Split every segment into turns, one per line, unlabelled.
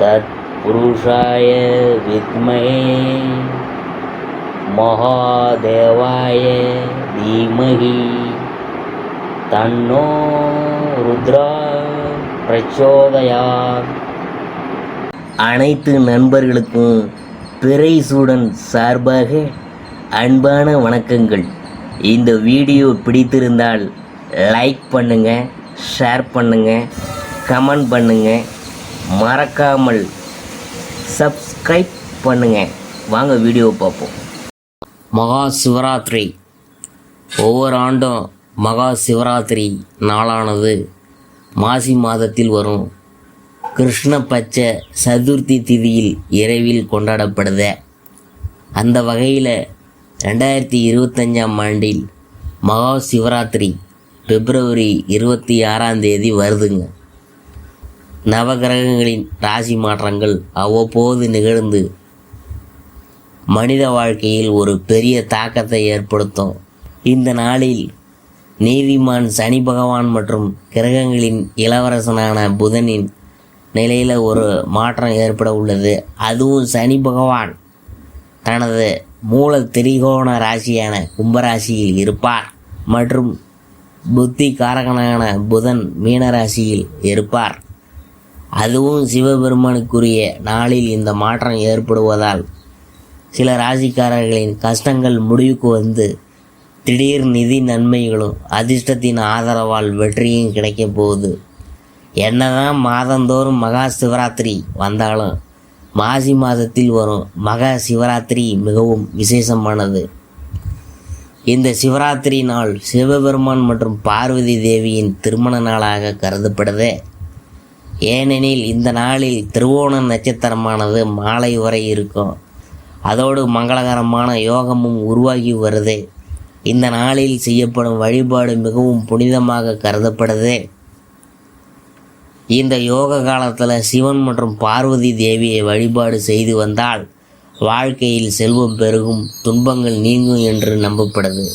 तत्पुरुषाय विद्महे महादेवाय धीमहि तन्नो रुद्रा प्रचोदयात्. அனைத்து நண்பர்களுக்கும் பிறைசூடன் சார்பாக அன்பான வணக்கங்கள். இந்த வீடியோ பிடித்திருந்தால் லைக் பண்ணுங்கள், ஷேர் பண்ணுங்கள், கமெண்ட் பண்ணுங்கள், மறக்காமல் சப்ஸ்கிரைப் பண்ணுங்கள். வாங்க வீடியோ பார்ப்போம். மகா சிவராத்திரி. ஒவ்வொரு ஆண்டும் மகா சிவராத்திரி நாளானது மாசி மாதத்தில் வரும் கிருஷ்ண பட்ச சதுர்த்தி திதியில் இரவில் கொண்டாடப்படுத. அந்த வகையில் 2025ஆம் ஆண்டில் மகா சிவராத்திரி பிப்ரவரி 26 வருதுங்க. நவகிரகங்களின் ராசி மாற்றங்கள் அவ்வப்போது நிகழ்ந்து மனித வாழ்க்கையில் ஒரு பெரிய தாக்கத்தை ஏற்படுத்தும். இந்த நாளில் நீதிமான் சனி பகவான் மற்றும் கிரகங்களின் இளவரசனான புதனின் நிலையில் ஒரு மாற்றம் ஏற்பட உள்ளது. அதுவும் சனி பகவான் தனது மூல திரிகோண ராசியான கும்பராசியில் இருப்பார் மற்றும் புத்தி காரகனான புதன் மீனராசியில் இருப்பார். அதுவும் சிவபெருமானுக்குரிய நாளில் இந்த மாற்றம் ஏற்படுவதால் சில ராசிக்காரர்களின் கஷ்டங்கள் முடிவுக்கு வந்து திடீர் நிதி நன்மைகளும் அதிர்ஷ்டத்தின் ஆதரவால் வெற்றியும் கிடைக்க போகுது. என்னதான் மாதந்தோறும் மகா சிவராத்திரி வந்தாலும் மாசி மாதத்தில் வரும் மகா சிவராத்திரி மிகவும் விசேஷமானது. இந்த சிவராத்திரி நாள் சிவபெருமான் மற்றும் பார்வதி தேவியின் திருமண நாளாக கருதப்படுது. ஏனெனில் இந்த நாளில் திருவோண நட்சத்திரமானது மாலை வரை இருக்கும். அதோடு மங்களகரமான யோகமும் உருவாகி வருது. இந்த நாளில் செய்யப்படும் வழிபாடு மிகவும் புனிதமாக கருதப்படுது. இந்த யோக காலத்தில் சிவன் மற்றும் பார்வதி தேவியை வழிபாடு செய்து வந்தால் வாழ்க்கையில் செல்வம் பெருகும், துன்பங்கள் நீங்கும் என்று நம்பப்படுது.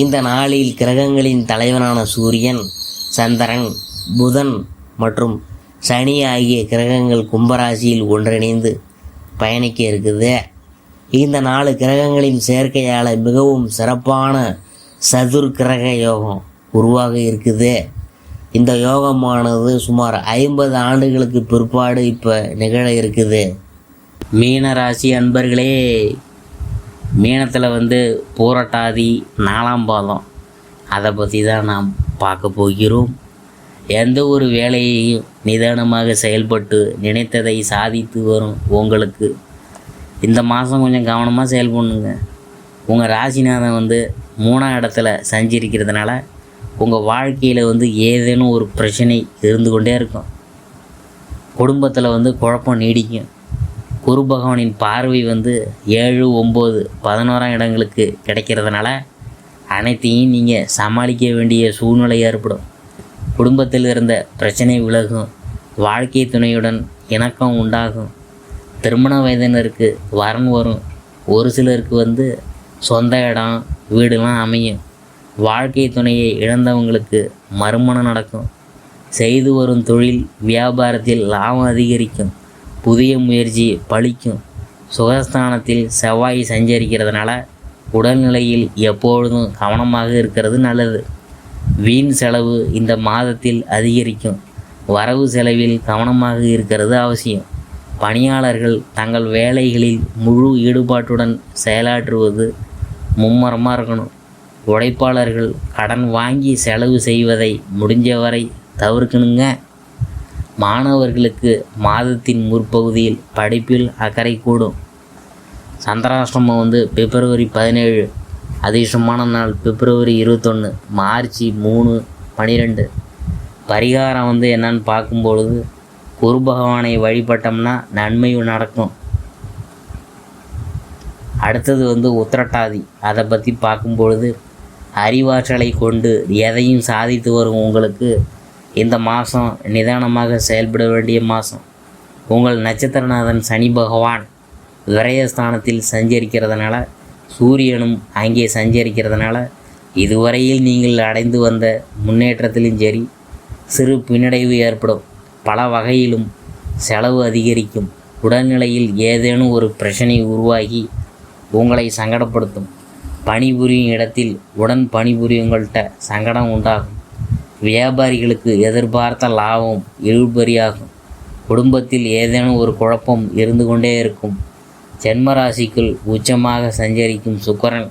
இந்த நாளில் கிரகங்களின் தலைவனான சூரியன், சந்திரன், புதன் மற்றும் சனி ஆகிய கிரகங்கள் கும்பராசியில் ஒன்றிணைந்து பயணிக்க இருக்குது. இந்த 4 கிரகங்களின் சேர்க்கையால் மிகவும் சிறப்பான சதுர் கிரக யோகம் உருவாக இருக்குது. இந்த யோகமானது சுமார் 50 ஆண்டுகளுக்கு பிற்பாடு இப்போ நிகழ இருக்குது. மீனராசி அன்பர்களே, மீனத்தில் பூரட்டாதி 4ஆம் பாதம் அதை பற்றி தான் நாம் பார்க்க போகிறோம். எந்த ஒரு வேலையையும் நிதானமாக செயல்பட்டு நினைத்ததை சாதித்து வரும் உங்களுக்கு இந்த மாதம் கொஞ்சம் கவனமாக செயல்பண்ணுங்க. உங்கள் ராசிநாதன் 3ஆம் இடத்துல சஞ்சரிக்கிறதுனால உங்கள் வாழ்க்கையில் ஏதேனும் ஒரு பிரச்சனை இருந்து கொண்டே இருக்கும். குடும்பத்தில் குழப்பம் நீடிக்கும். குரு பகவானின் பார்வை 7, 9, 11ஆம் இடங்களுக்கு கிடைக்கிறதுனால அனைத்தையும் நீங்கள் சமாளிக்க வேண்டிய சூழ்நிலை ஏற்படும். குடும்பத்தில் இருந்த பிரச்சனை விலகும். வாழ்க்கை துணையுடன் இணக்கம் உண்டாகும். திருமண வயதினருக்கு வரன் வரும். ஒரு சிலருக்கு சொந்த இடம் வீடுலாம் அமையும். வாழ்க்கை துணையை இழந்தவங்களுக்கு மறுமணம் நடக்கும். செய்து வரும் தொழில் வியாபாரத்தில் லாபம் அதிகரிக்கும். புதிய முயற்சி பலிக்கும். சுகஸ்தானத்தில் செவ்வாய் சஞ்சரிக்கிறதுனால உடல்நிலையில் எப்பொழுதும் கவனமாக இருக்கிறது நல்லது. வீண் செலவு இந்த மாதத்தில் அதிகரிக்கும். வரவு செலவில் கவனமாக இருக்கிறது அவசியம். பணியாளர்கள் தங்கள் வேலைகளில் முழு ஈடுபாட்டுடன் செயலாற்றுவது மும்மரமாக இருக்கணும். உழைப்பாளர்கள் கடன் வாங்கி செலவு செய்வதை முடிஞ்சவரை தவிர்க்கணுங்க. மாணவர்களுக்கு மாதத்தின் முற்பகுதியில் படிப்பில் அக்கறை கூடும். சந்திராஷ்டமம் பிப்ரவரி 17, அதிர்ஷ்டமான நாள் பிப்ரவரி 21, மார்ச் 3, 12. பரிகாரம் என்னன்னு பார்க்கும்பொழுது குரு பகவானை வழிபட்டோம்னா நன்மை நடக்கும். அடுத்தது உத்திரட்டாதி. அதை பற்றி பார்க்கும்பொழுது அறிவாற்றலை கொண்டு எதையும் சாதித்து வரும் உங்களுக்கு இந்த மாதம் நிதானமாக செயல்பட வேண்டிய மாதம். உங்கள் நட்சத்திரநாதன் சனி பகவான் விரயஸ்தானத்தில் சஞ்சரிக்கிறதுனால சூரியனும் அங்கே சஞ்சரிக்கிறதுனால இதுவரையில் நீங்கள் அடைந்து வந்த முன்னேற்றத்திலும் சரி சிறு பின்னடைவு ஏற்படும். பல வகையிலும் செலவு அதிகரிக்கும். உடல்நிலையில் ஏதேனும் ஒரு பிரச்சனை உருவாகி உங்களை சங்கடப்படுத்தும். பணிபுரியும் இடத்தில் உடன் பணிபுரியவங்கள்ட்ட சங்கடம் உண்டாகும். வியாபாரிகளுக்கு எதிர்பார்த்த லாபம் இழுபறியாகும். குடும்பத்தில் ஏதேனும் ஒரு குழப்பம் இருந்து கொண்டே இருக்கும். ஜென்மராசிக்குள் உச்சமாக சஞ்சரிக்கும் சுக்கிரன்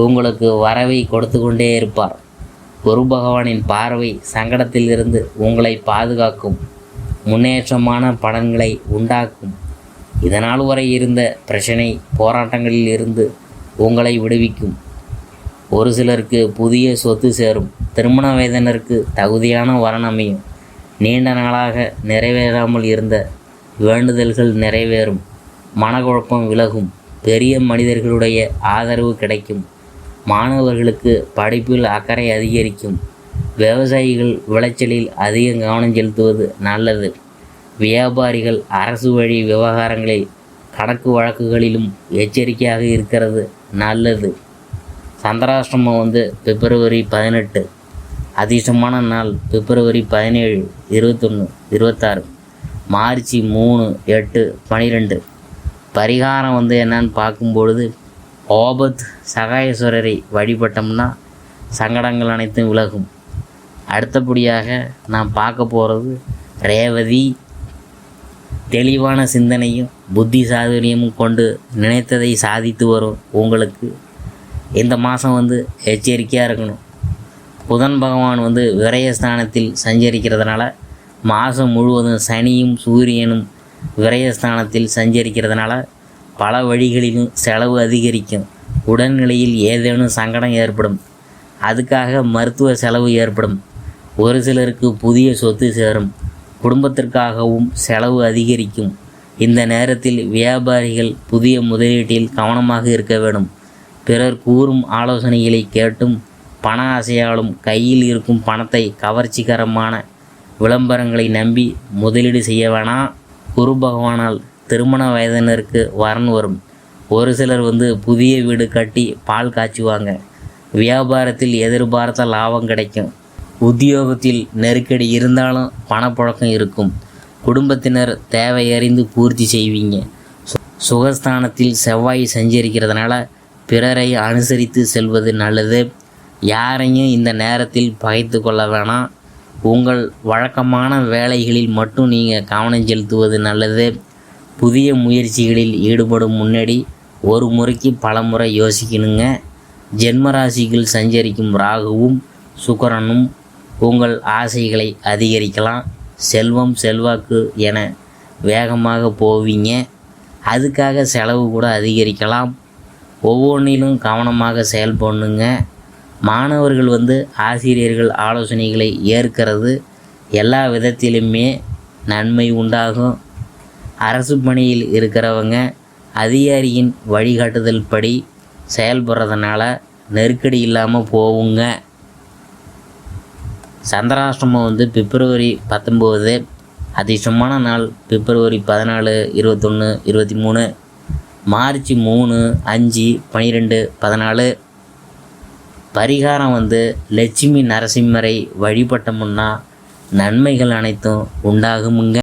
உங்களுக்கு வரவை கொடுத்து கொண்டே இருப்பார். குரு பகவானின் பார்வை சங்கடத்திலிருந்து உங்களை பாதுகாக்கும். முன்னேற்றமான பலன்களை உண்டாக்கும். இதனால் வரை இருந்த பிரச்சனை போராட்டங்களில் இருந்து உங்களை விடுவிக்கும். ஒரு சிலருக்கு புதிய சொத்து சேரும். திருமண வயதினருக்கு தகுதியான வரன் அமையும். நீண்ட நாளாக நிறைவேறாமல் இருந்த வேண்டுதல்கள் நிறைவேறும். மனக்குழப்பம் விலகும். பெரிய மனிதர்களுடைய ஆதரவு கிடைக்கும். மாணவர்களுக்கு படிப்பில் அக்கறை அதிகரிக்கும். விவசாயிகள் விளைச்சலில் அதிக கவனம் செலுத்துவது நல்லது. வியாபாரிகள் அரசு வழி விவகாரங்களில் கணக்கு வழக்குகளிலும் எச்சரிக்கையாக இருக்கிறது நல்லது. சந்திராஷ்டமம் பிப்ரவரி 18. அதிர்ஷ்டமான நாள் பிப்ரவரி 17, 21, 26, மார்ச் 3, 8, 12. பரிகாரம் என்னன்னு பார்க்கும்பொழுது ஓபத் சகாயேஸ்வரரை வழிபட்டோம்னா சங்கடங்கள் அனைத்தும் விலகும். அடுத்தபடியாக நாம் பார்க்க போகிறது ரேவதி. தெளிவான சிந்தனையும் புத்தி சாதுரியமும் கொண்டு நினைத்ததை சாதித்து வரும் உங்களுக்கு இந்த மாதம் எச்சரிக்கையாக இருக்கணும். புதன் பகவான் விரயஸ்தானத்தில் சஞ்சரிக்கிறதுனால மாதம் முழுவதும் சனியும் சூரியனும் விரயஸ்தானத்தில் சஞ்சரிக்கிறதுனால பல வழிகளிலும் செலவு அதிகரிக்கும். உடல்நிலையில் ஏதேனும் சங்கடம் ஏற்படும். அதுக்காக மருத்துவ செலவு ஏற்படும். ஒரு சிலருக்கு புதிய சொத்து சேரும். குடும்பத்திற்காகவும் செலவு அதிகரிக்கும். இந்த நேரத்தில் வியாபாரிகள் புதிய முதலீட்டில் கவனமாக இருக்க வேண்டும். பிறர் கூறும் ஆலோசனைகளை கேட்டும் பண ஆசையாலும் கையில் இருக்கும் பணத்தை கவர்ச்சிகரமான விளம்பரங்களை நம்பி முதலீடு செய்ய வேணாம். குரு பகவானால் திருமண வயதினருக்கு வரன் வரும். ஒரு சிலர் புதிய வீடு கட்டி பால் காய்ச்சுவாங்க. வியாபாரத்தில் எதிர்பார்த்த லாபம் கிடைக்கும். உத்தியோகத்தில் நெருக்கடி இருந்தாலும் பணப்புழக்கம் இருக்கும். குடும்பத்தினர் தேவையறிந்து பூர்த்தி செய்வீங்க. சுகஸ்தானத்தில் செவ்வாய் சஞ்சரிக்கிறதுனால பிறரை அனுசரித்து செல்வது நல்லது. யாரையும் இந்த நேரத்தில் பகைத்து கொள்ள வேணாம். உங்கள் வழக்கமான வேலைகளில் மட்டும் நீங்கள் கவனம் செலுத்துவது நல்லது. புதிய முயற்சிகளில் ஈடுபடும் முன்னாடி ஒரு முறைக்கு பல முறை யோசிக்கணுங்க. ஜென்மராசிகள் சஞ்சரிக்கும் ராகுவும் சுக்கிரனும் உங்கள் ஆசைகளை அதிகரிக்கலாம். செல்வம் செல்வாக்கு என வேகமாக போவீங்க. அதுக்காக செலவு கூட அதிகரிக்கலாம். ஒவ்வொன்றிலும் கவனமாக செயல்படணுங்க. மாணவர்கள் ஆசிரியர்கள் ஆலோசனைகளை ஏற்கிறது எல்லா விதத்திலுமே நன்மை உண்டாகும். அரசு பணியில் இருக்கிறவங்க அதிகாரியின் வழிகாட்டுதல் படி செயல்படுறதுனால நெருக்கடி இல்லாமல் போவுங்க. சந்திராஷ்டமம் பிப்ரவரி 19. அதிர்ஷ்டமான நாள் பிப்ரவரி 14, 21, 23, மார்ச் 3, 5, 12, 14. பரிகாரம் லட்சுமி நரசிம்மரை வழிபட்டோம்னா நன்மைகள் அனைத்தும் உண்டாகுமுங்க.